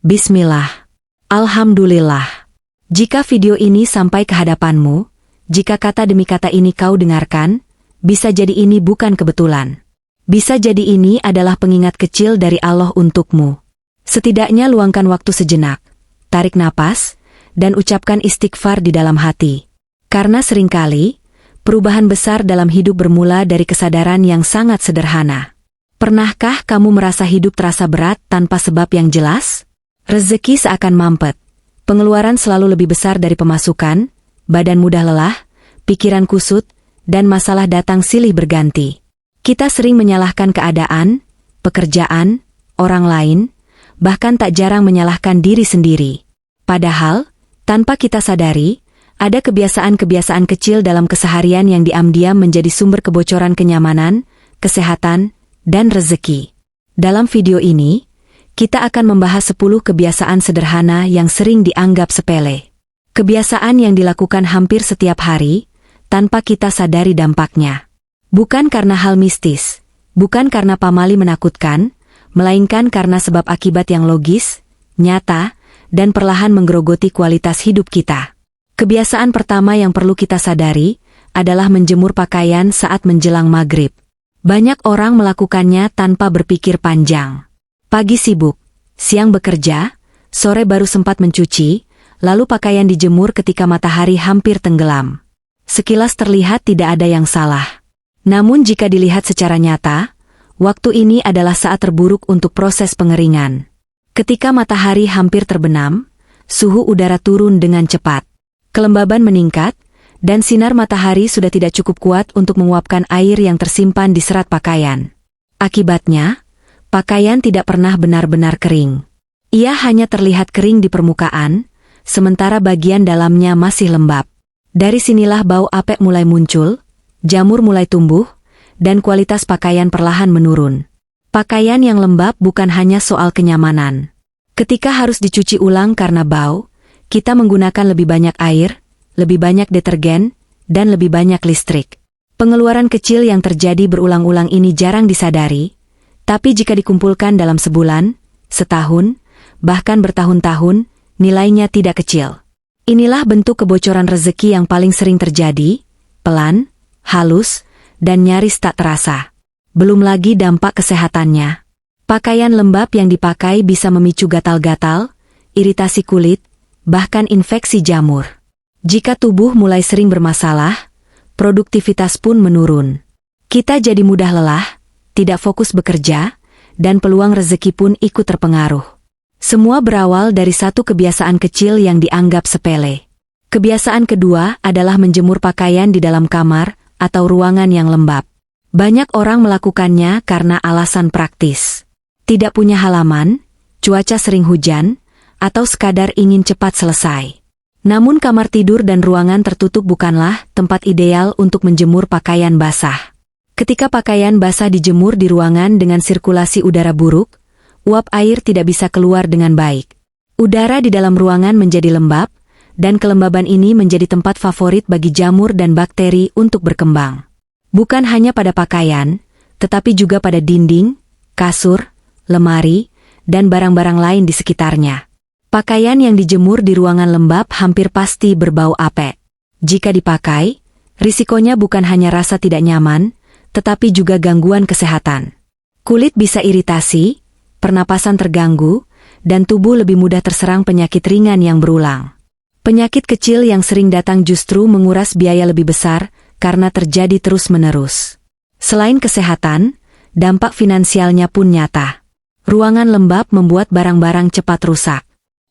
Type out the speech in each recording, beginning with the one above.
Bismillah. Alhamdulillah. Jika video ini sampai ke hadapanmu, jika kata demi kata ini kau dengarkan, bisa jadi ini bukan kebetulan. Bisa jadi ini adalah pengingat kecil dari Allah untukmu. Setidaknya luangkan waktu sejenak, tarik napas, dan ucapkan istighfar di dalam hati. Karena seringkali, perubahan besar dalam hidup bermula dari kesadaran yang sangat sederhana. Pernahkah kamu merasa hidup terasa berat tanpa sebab yang jelas? Rezeki seakan mampet, pengeluaran selalu lebih besar dari pemasukan, badan mudah lelah, pikiran kusut, dan masalah datang silih berganti. Kita sering menyalahkan keadaan, pekerjaan, orang lain, bahkan tak jarang menyalahkan diri sendiri. Padahal, tanpa kita sadari, ada kebiasaan-kebiasaan kecil dalam keseharian yang diam-diam menjadi sumber kebocoran kenyamanan, kesehatan, dan rezeki. Dalam video ini, kita akan membahas 10 kebiasaan sederhana yang sering dianggap sepele. Kebiasaan yang dilakukan hampir setiap hari, tanpa kita sadari dampaknya. Bukan karena hal mistis, bukan karena pamali menakutkan, melainkan karena sebab akibat yang logis, nyata, dan perlahan menggerogoti kualitas hidup kita. Kebiasaan pertama yang perlu kita sadari adalah menjemur pakaian saat menjelang maghrib. Banyak orang melakukannya tanpa berpikir panjang. Pagi sibuk, siang bekerja, sore baru sempat mencuci, lalu pakaian dijemur ketika matahari hampir tenggelam. Sekilas terlihat tidak ada yang salah. Namun jika dilihat secara nyata, waktu ini adalah saat terburuk untuk proses pengeringan. Ketika matahari hampir terbenam, suhu udara turun dengan cepat. Kelembaban meningkat, dan sinar matahari sudah tidak cukup kuat untuk menguapkan air yang tersimpan di serat pakaian. Akibatnya, pakaian tidak pernah benar-benar kering. Ia hanya terlihat kering di permukaan, sementara bagian dalamnya masih lembab. Dari sinilah bau apek mulai muncul, jamur mulai tumbuh, dan kualitas pakaian perlahan menurun. Pakaian yang lembab bukan hanya soal kenyamanan. Ketika harus dicuci ulang karena bau, kita menggunakan lebih banyak air, lebih banyak detergen, dan lebih banyak listrik. Pengeluaran kecil yang terjadi berulang-ulang ini jarang disadari, tapi jika dikumpulkan dalam sebulan, setahun, bahkan bertahun-tahun, nilainya tidak kecil. Inilah bentuk kebocoran rezeki yang paling sering terjadi, pelan, halus, dan nyaris tak terasa. Belum lagi dampak kesehatannya. Pakaian lembab yang dipakai bisa memicu gatal-gatal, iritasi kulit, bahkan infeksi jamur. Jika tubuh mulai sering bermasalah, produktivitas pun menurun. Kita jadi mudah lelah, tidak fokus bekerja, dan peluang rezeki pun ikut terpengaruh. Semua berawal dari satu kebiasaan kecil yang dianggap sepele. Kebiasaan kedua adalah menjemur pakaian di dalam kamar atau ruangan yang lembab. Banyak orang melakukannya karena alasan praktis. Tidak punya halaman, cuaca sering hujan, atau sekadar ingin cepat selesai. Namun kamar tidur dan ruangan tertutup bukanlah tempat ideal untuk menjemur pakaian basah. Ketika pakaian basah dijemur di ruangan dengan sirkulasi udara buruk, uap air tidak bisa keluar dengan baik. Udara di dalam ruangan menjadi lembab, dan kelembaban ini menjadi tempat favorit bagi jamur dan bakteri untuk berkembang. Bukan hanya pada pakaian, tetapi juga pada dinding, kasur, lemari, dan barang-barang lain di sekitarnya. Pakaian yang dijemur di ruangan lembab hampir pasti berbau apek. Jika dipakai, risikonya bukan hanya rasa tidak nyaman, tetapi juga gangguan kesehatan. Kulit bisa iritasi, pernapasan terganggu, dan tubuh lebih mudah terserang penyakit ringan yang berulang. Penyakit kecil yang sering datang justru menguras biaya lebih besar karena terjadi terus-menerus. Selain kesehatan, dampak finansialnya pun nyata. Ruangan lembab membuat barang-barang cepat rusak.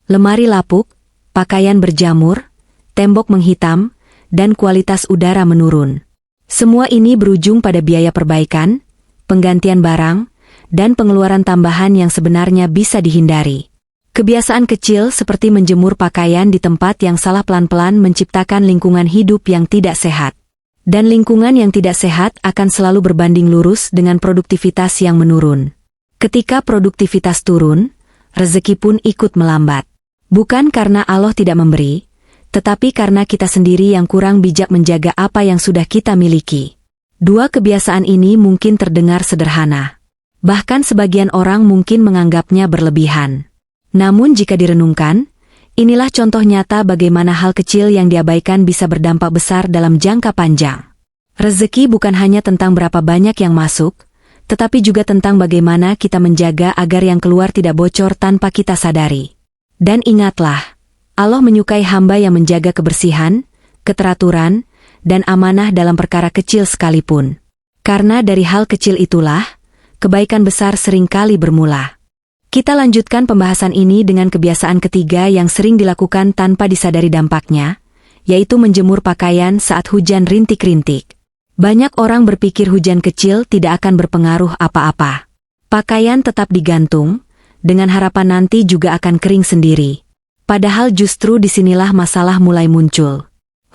Lemari lapuk, pakaian berjamur, tembok menghitam, dan kualitas udara menurun. Semua ini berujung pada biaya perbaikan, penggantian barang, dan pengeluaran tambahan yang sebenarnya bisa dihindari. Kebiasaan kecil seperti menjemur pakaian di tempat yang salah pelan-pelan menciptakan lingkungan hidup yang tidak sehat. Dan lingkungan yang tidak sehat akan selalu berbanding lurus dengan produktivitas yang menurun. Ketika produktivitas turun, rezeki pun ikut melambat. Bukan karena Allah tidak memberi, tetapi karena kita sendiri yang kurang bijak menjaga apa yang sudah kita miliki. Dua kebiasaan ini mungkin terdengar sederhana. Bahkan sebagian orang mungkin menganggapnya berlebihan. Namun jika direnungkan, inilah contoh nyata bagaimana hal kecil yang diabaikan bisa berdampak besar dalam jangka panjang. Rezeki bukan hanya tentang berapa banyak yang masuk, tetapi juga tentang bagaimana kita menjaga agar yang keluar tidak bocor tanpa kita sadari. Dan ingatlah, Allah menyukai hamba yang menjaga kebersihan, keteraturan, dan amanah dalam perkara kecil sekalipun. Karena dari hal kecil itulah, kebaikan besar seringkali bermula. Kita lanjutkan pembahasan ini dengan kebiasaan ketiga yang sering dilakukan tanpa disadari dampaknya, yaitu menjemur pakaian saat hujan rintik-rintik. Banyak orang berpikir hujan kecil tidak akan berpengaruh apa-apa. Pakaian tetap digantung, dengan harapan nanti juga akan kering sendiri. Padahal justru disinilah masalah mulai muncul.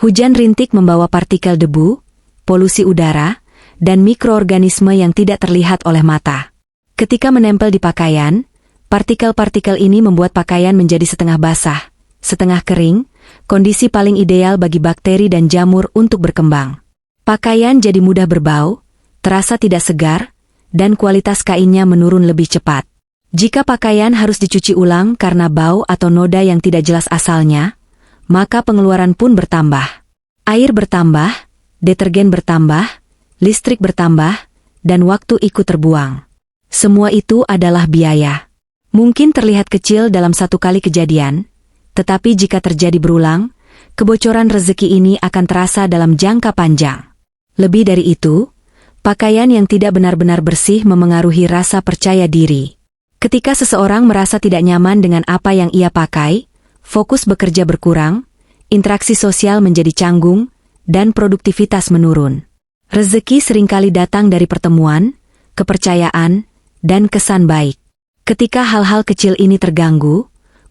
Hujan rintik membawa partikel debu, polusi udara, dan mikroorganisme yang tidak terlihat oleh mata. Ketika menempel di pakaian, partikel-partikel ini membuat pakaian menjadi setengah basah, setengah kering, kondisi paling ideal bagi bakteri dan jamur untuk berkembang. Pakaian jadi mudah berbau, terasa tidak segar, dan kualitas kainnya menurun lebih cepat. Jika pakaian harus dicuci ulang karena bau atau noda yang tidak jelas asalnya, maka pengeluaran pun bertambah. Air bertambah, detergen bertambah, listrik bertambah, dan waktu ikut terbuang. Semua itu adalah biaya. Mungkin terlihat kecil dalam satu kali kejadian, tetapi jika terjadi berulang, kebocoran rezeki ini akan terasa dalam jangka panjang. Lebih dari itu, pakaian yang tidak benar-benar bersih memengaruhi rasa percaya diri. Ketika seseorang merasa tidak nyaman dengan apa yang ia pakai, fokus bekerja berkurang, interaksi sosial menjadi canggung, dan produktivitas menurun. Rezeki seringkali datang dari pertemuan, kepercayaan, dan kesan baik. Ketika hal-hal kecil ini terganggu,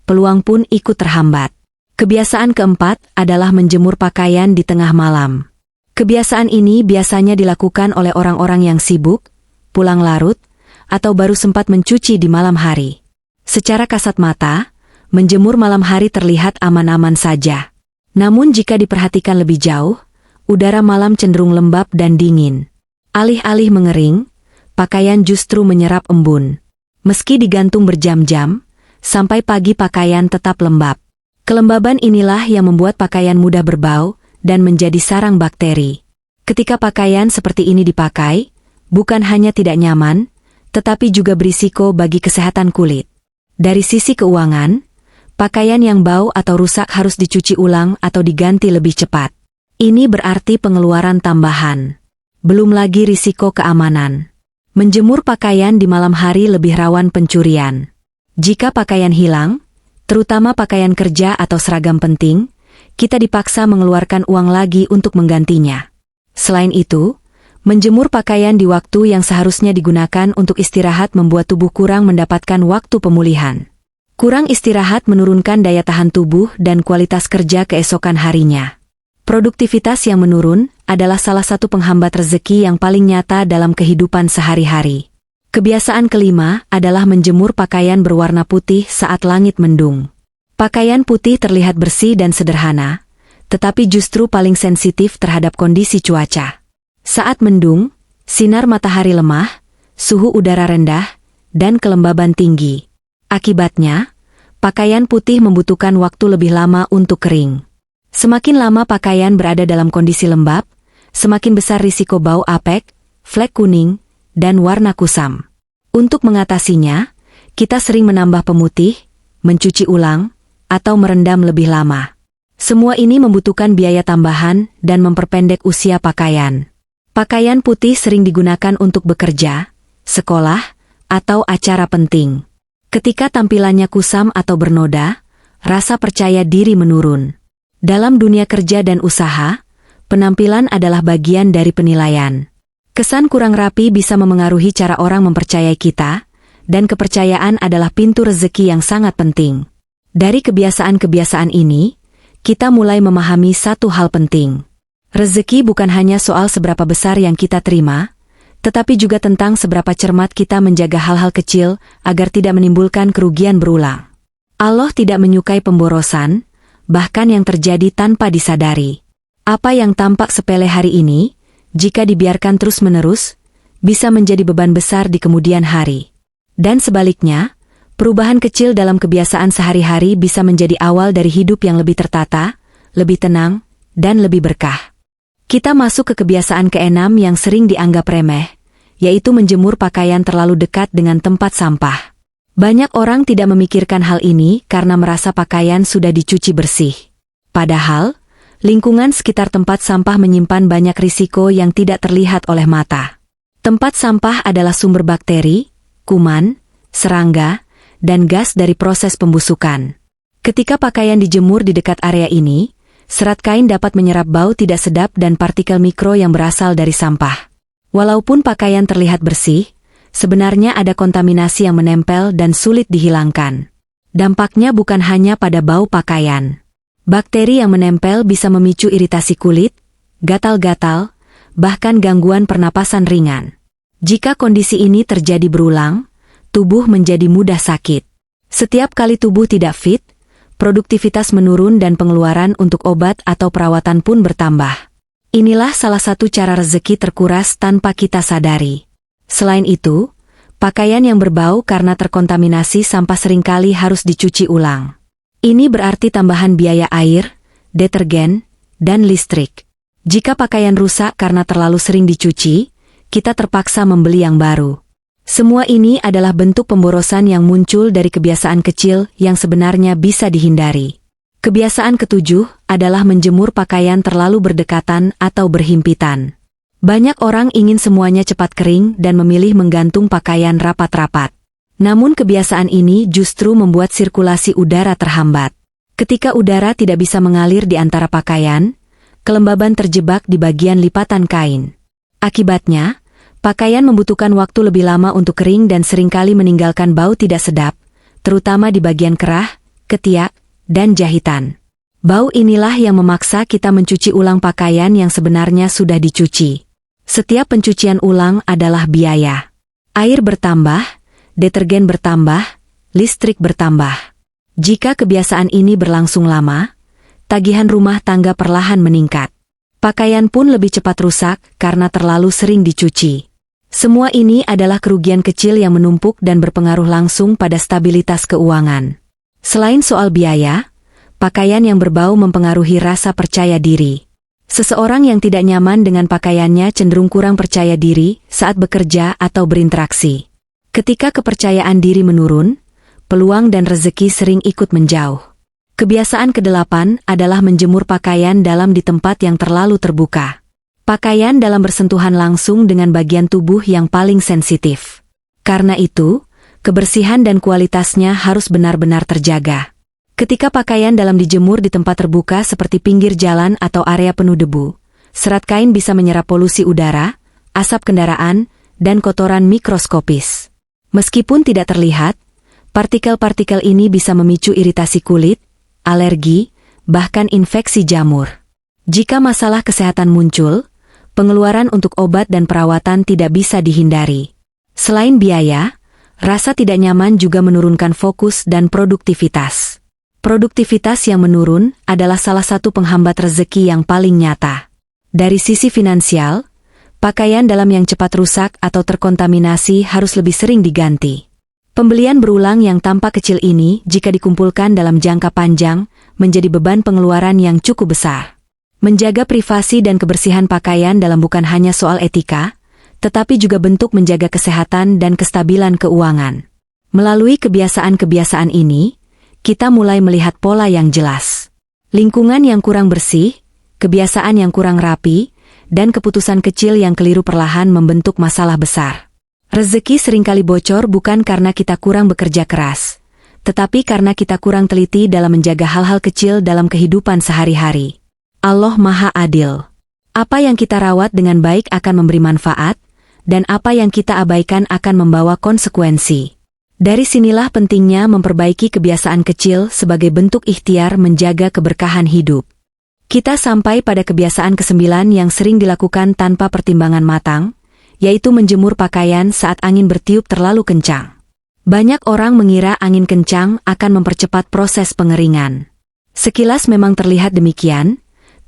peluang pun ikut terhambat. Kebiasaan keempat adalah menjemur pakaian di tengah malam. Kebiasaan ini biasanya dilakukan oleh orang-orang yang sibuk, pulang larut, atau baru sempat mencuci di malam hari. Secara kasat mata, menjemur malam hari terlihat aman-aman saja. Namun jika diperhatikan lebih jauh, udara malam cenderung lembab dan dingin. Alih-alih mengering, pakaian justru menyerap embun. Meski digantung berjam-jam, sampai pagi pakaian tetap lembab. Kelembaban inilah yang membuat pakaian mudah berbau dan menjadi sarang bakteri. Ketika pakaian seperti ini dipakai, bukan hanya tidak nyaman, tetapi juga berisiko bagi kesehatan kulit. Dari sisi keuangan, pakaian yang bau atau rusak harus dicuci ulang atau diganti lebih cepat. Ini berarti pengeluaran tambahan. Belum lagi risiko keamanan. Menjemur pakaian di malam hari lebih rawan pencurian. Jika pakaian hilang, terutama pakaian kerja atau seragam penting, kita dipaksa mengeluarkan uang lagi untuk menggantinya. Selain itu, menjemur pakaian di waktu yang seharusnya digunakan untuk istirahat membuat tubuh kurang mendapatkan waktu pemulihan. Kurang istirahat menurunkan daya tahan tubuh dan kualitas kerja keesokan harinya. Produktivitas yang menurun adalah salah satu penghambat rezeki yang paling nyata dalam kehidupan sehari-hari. Kebiasaan kelima adalah menjemur pakaian berwarna putih saat langit mendung. Pakaian putih terlihat bersih dan sederhana, tetapi justru paling sensitif terhadap kondisi cuaca. Saat mendung, sinar matahari lemah, suhu udara rendah, dan kelembaban tinggi. Akibatnya, pakaian putih membutuhkan waktu lebih lama untuk kering. Semakin lama pakaian berada dalam kondisi lembab, semakin besar risiko bau apek, flek kuning, dan warna kusam. Untuk mengatasinya, kita sering menambah pemutih, mencuci ulang, atau merendam lebih lama. Semua ini membutuhkan biaya tambahan dan memperpendek usia pakaian. Pakaian putih sering digunakan untuk bekerja, sekolah, atau acara penting. Ketika tampilannya kusam atau bernoda, rasa percaya diri menurun. Dalam dunia kerja dan usaha, penampilan adalah bagian dari penilaian. Kesan kurang rapi bisa memengaruhi cara orang mempercayai kita, dan kepercayaan adalah pintu rezeki yang sangat penting. Dari kebiasaan-kebiasaan ini, kita mulai memahami satu hal penting. Rezeki bukan hanya soal seberapa besar yang kita terima, tetapi juga tentang seberapa cermat kita menjaga hal-hal kecil agar tidak menimbulkan kerugian berulang. Allah tidak menyukai pemborosan, bahkan yang terjadi tanpa disadari. Apa yang tampak sepele hari ini, jika dibiarkan terus-menerus, bisa menjadi beban besar di kemudian hari. Dan sebaliknya, Perubahan kecil dalam kebiasaan sehari-hari bisa menjadi awal dari hidup yang lebih tertata, lebih tenang, dan lebih berkah. Kita masuk ke kebiasaan keenam yang sering dianggap remeh, yaitu menjemur pakaian terlalu dekat dengan tempat sampah. Banyak orang tidak memikirkan hal ini karena merasa pakaian sudah dicuci bersih. Padahal, lingkungan sekitar tempat sampah menyimpan banyak risiko yang tidak terlihat oleh mata. Tempat sampah adalah sumber bakteri, kuman, serangga, dan gas dari proses pembusukan. Ketika pakaian dijemur di dekat area ini, serat kain dapat menyerap bau tidak sedap dan partikel mikro yang berasal dari sampah. Walaupun pakaian terlihat bersih, sebenarnya ada kontaminasi yang menempel dan sulit dihilangkan. Dampaknya bukan hanya pada bau pakaian. Bakteri yang menempel bisa memicu iritasi kulit, gatal-gatal, bahkan gangguan pernapasan ringan. Jika kondisi ini terjadi berulang, tubuh menjadi mudah sakit. Setiap kali tubuh tidak fit, produktivitas menurun dan pengeluaran untuk obat atau perawatan pun bertambah. Inilah salah satu cara rezeki terkuras tanpa kita sadari. Selain itu, pakaian yang berbau karena terkontaminasi sampah seringkali harus dicuci ulang. Ini berarti tambahan biaya air, detergen, dan listrik. Jika pakaian rusak karena terlalu sering dicuci, kita terpaksa membeli yang baru. Semua ini adalah bentuk pemborosan yang muncul dari kebiasaan kecil yang sebenarnya bisa dihindari. Kebiasaan ketujuh adalah menjemur pakaian terlalu berdekatan atau berhimpitan. Banyak orang ingin semuanya cepat kering dan memilih menggantung pakaian rapat-rapat. Namun kebiasaan ini justru membuat sirkulasi udara terhambat. Ketika udara tidak bisa mengalir di antara pakaian, kelembaban terjebak di bagian lipatan kain. Akibatnya, pakaian membutuhkan waktu lebih lama untuk kering dan seringkali meninggalkan bau tidak sedap, terutama di bagian kerah, ketiak, dan jahitan. Bau inilah yang memaksa kita mencuci ulang pakaian yang sebenarnya sudah dicuci. Setiap pencucian ulang adalah biaya. Air bertambah, detergen bertambah, listrik bertambah. Jika kebiasaan ini berlangsung lama, tagihan rumah tangga perlahan meningkat. Pakaian pun lebih cepat rusak karena terlalu sering dicuci. Semua ini adalah kerugian kecil yang menumpuk dan berpengaruh langsung pada stabilitas keuangan. Selain soal biaya, pakaian yang berbau mempengaruhi rasa percaya diri. Seseorang yang tidak nyaman dengan pakaiannya cenderung kurang percaya diri saat bekerja atau berinteraksi. Ketika kepercayaan diri menurun, peluang dan rezeki sering ikut menjauh. Kebiasaan kedelapan adalah menjemur pakaian dalam di tempat yang terlalu terbuka. Pakaian dalam bersentuhan langsung dengan bagian tubuh yang paling sensitif. Karena itu, kebersihan dan kualitasnya harus benar-benar terjaga. Ketika pakaian dalam dijemur di tempat terbuka seperti pinggir jalan atau area penuh debu, serat kain bisa menyerap polusi udara, asap kendaraan, dan kotoran mikroskopis. Meskipun tidak terlihat, partikel-partikel ini bisa memicu iritasi kulit, alergi, bahkan infeksi jamur. Jika masalah kesehatan muncul, pengeluaran untuk obat dan perawatan tidak bisa dihindari. Selain biaya, rasa tidak nyaman juga menurunkan fokus dan produktivitas. Produktivitas yang menurun adalah salah satu penghambat rezeki yang paling nyata. Dari sisi finansial, pakaian dalam yang cepat rusak atau terkontaminasi harus lebih sering diganti. Pembelian berulang yang tampak kecil ini jika dikumpulkan dalam jangka panjang, menjadi beban pengeluaran yang cukup besar. Menjaga privasi dan kebersihan pakaian dalam bukan hanya soal etika, tetapi juga bentuk menjaga kesehatan dan kestabilan keuangan. Melalui kebiasaan-kebiasaan ini, kita mulai melihat pola yang jelas. Lingkungan yang kurang bersih, kebiasaan yang kurang rapi, dan keputusan kecil yang keliru perlahan membentuk masalah besar. Rezeki seringkali bocor bukan karena kita kurang bekerja keras, tetapi karena kita kurang teliti dalam menjaga hal-hal kecil dalam kehidupan sehari-hari. Allah Maha Adil. Apa yang kita rawat dengan baik akan memberi manfaat, dan apa yang kita abaikan akan membawa konsekuensi. Dari sinilah pentingnya memperbaiki kebiasaan kecil sebagai bentuk ikhtiar menjaga keberkahan hidup. Kita sampai pada kebiasaan ke-9 yang sering dilakukan tanpa pertimbangan matang, yaitu menjemur pakaian saat angin bertiup terlalu kencang. Banyak orang mengira angin kencang akan mempercepat proses pengeringan. Sekilas memang terlihat demikian,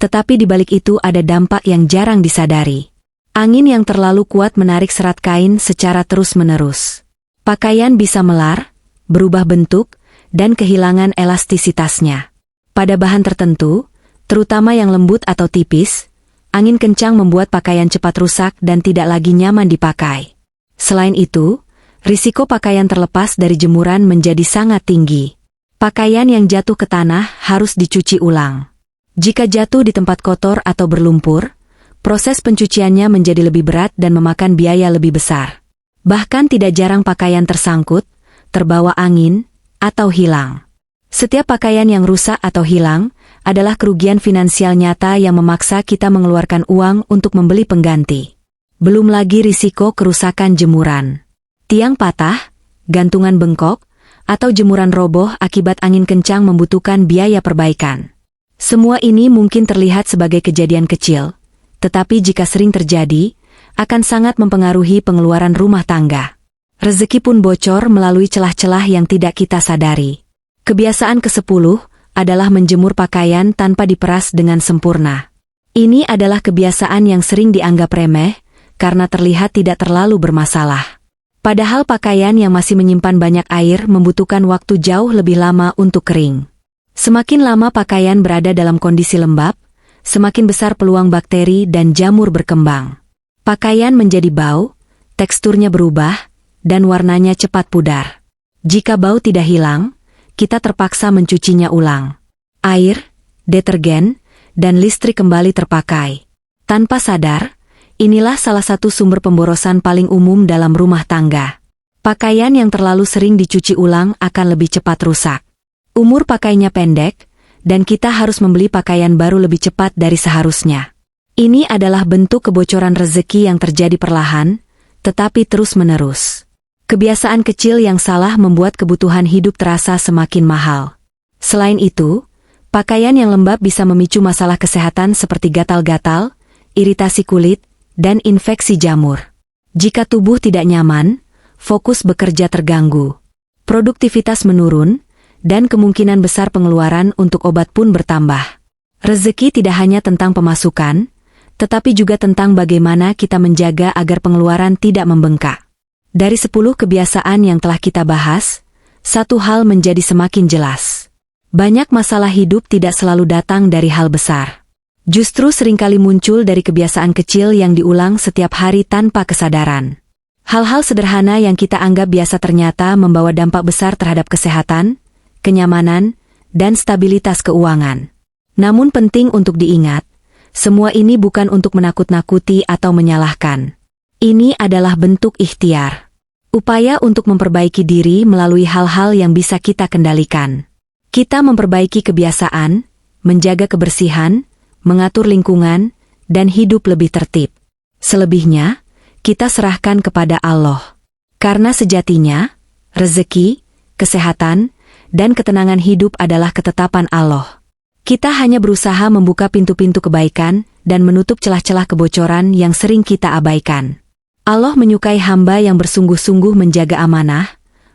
tetapi di balik itu ada dampak yang jarang disadari. Angin yang terlalu kuat menarik serat kain secara terus-menerus. Pakaian bisa melar, berubah bentuk, dan kehilangan elastisitasnya. Pada bahan tertentu, terutama yang lembut atau tipis, angin kencang membuat pakaian cepat rusak dan tidak lagi nyaman dipakai. Selain itu, risiko pakaian terlepas dari jemuran menjadi sangat tinggi. Pakaian yang jatuh ke tanah harus dicuci ulang. Jika jatuh di tempat kotor atau berlumpur, proses pencuciannya menjadi lebih berat dan memakan biaya lebih besar. Bahkan tidak jarang pakaian tersangkut, terbawa angin, atau hilang. Setiap pakaian yang rusak atau hilang adalah kerugian finansial nyata yang memaksa kita mengeluarkan uang untuk membeli pengganti. Belum lagi risiko kerusakan jemuran. Tiang patah, gantungan bengkok, atau jemuran roboh akibat angin kencang membutuhkan biaya perbaikan. Semua ini mungkin terlihat sebagai kejadian kecil, tetapi jika sering terjadi, akan sangat mempengaruhi pengeluaran rumah tangga. Rezeki pun bocor melalui celah-celah yang tidak kita sadari. Kebiasaan ke-10 adalah menjemur pakaian tanpa diperas dengan sempurna. Ini adalah kebiasaan yang sering dianggap remeh, karena terlihat tidak terlalu bermasalah. Padahal pakaian yang masih menyimpan banyak air membutuhkan waktu jauh lebih lama untuk kering. Semakin lama pakaian berada dalam kondisi lembab, semakin besar peluang bakteri dan jamur berkembang. Pakaian menjadi bau, teksturnya berubah, dan warnanya cepat pudar. Jika bau tidak hilang, kita terpaksa mencucinya ulang. Air, detergen, dan listrik kembali terpakai. Tanpa sadar, inilah salah satu sumber pemborosan paling umum dalam rumah tangga. Pakaian yang terlalu sering dicuci ulang akan lebih cepat rusak. Umur pakainya pendek, dan kita harus membeli pakaian baru lebih cepat dari seharusnya. Ini adalah bentuk kebocoran rezeki yang terjadi perlahan, tetapi terus-menerus. Kebiasaan kecil yang salah membuat kebutuhan hidup terasa semakin mahal. Selain itu, pakaian yang lembab bisa memicu masalah kesehatan seperti gatal-gatal, iritasi kulit, dan infeksi jamur. Jika tubuh tidak nyaman, fokus bekerja terganggu, produktivitas menurun, dan kemungkinan besar pengeluaran untuk obat pun bertambah. Rezeki tidak hanya tentang pemasukan, tetapi juga tentang bagaimana kita menjaga agar pengeluaran tidak membengkak. Dari 10 kebiasaan yang telah kita bahas, satu hal menjadi semakin jelas. Banyak masalah hidup tidak selalu datang dari hal besar. Justru seringkali muncul dari kebiasaan kecil yang diulang setiap hari tanpa kesadaran. Hal-hal sederhana yang kita anggap biasa ternyata membawa dampak besar terhadap kesehatan, kenyamanan, dan stabilitas keuangan. Namun penting untuk diingat, semua ini bukan untuk menakut-nakuti atau menyalahkan. Ini adalah bentuk ikhtiar. Upaya untuk memperbaiki diri melalui hal-hal yang bisa kita kendalikan. Kita memperbaiki kebiasaan, menjaga kebersihan, mengatur lingkungan, dan hidup lebih tertib. Selebihnya, kita serahkan kepada Allah. Karena sejatinya, rezeki, kesehatan, dan ketenangan hidup adalah ketetapan Allah. Kita hanya berusaha membuka pintu-pintu kebaikan dan menutup celah-celah kebocoran yang sering kita abaikan. Allah menyukai hamba yang bersungguh-sungguh menjaga amanah,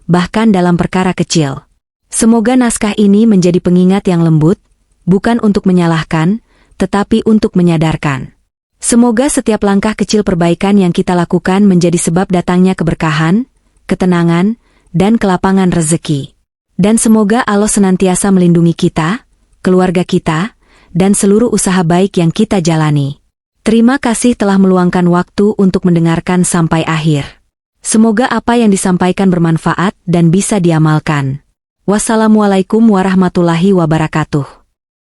bahkan dalam perkara kecil. Semoga naskah ini menjadi pengingat yang lembut, bukan untuk menyalahkan, tetapi untuk menyadarkan. Semoga setiap langkah kecil perbaikan yang kita lakukan menjadi sebab datangnya keberkahan, ketenangan, dan kelapangan rezeki. Dan semoga Allah senantiasa melindungi kita, keluarga kita, dan seluruh usaha baik yang kita jalani. Terima kasih telah meluangkan waktu untuk mendengarkan sampai akhir. Semoga apa yang disampaikan bermanfaat dan bisa diamalkan. Wassalamualaikum warahmatullahi wabarakatuh.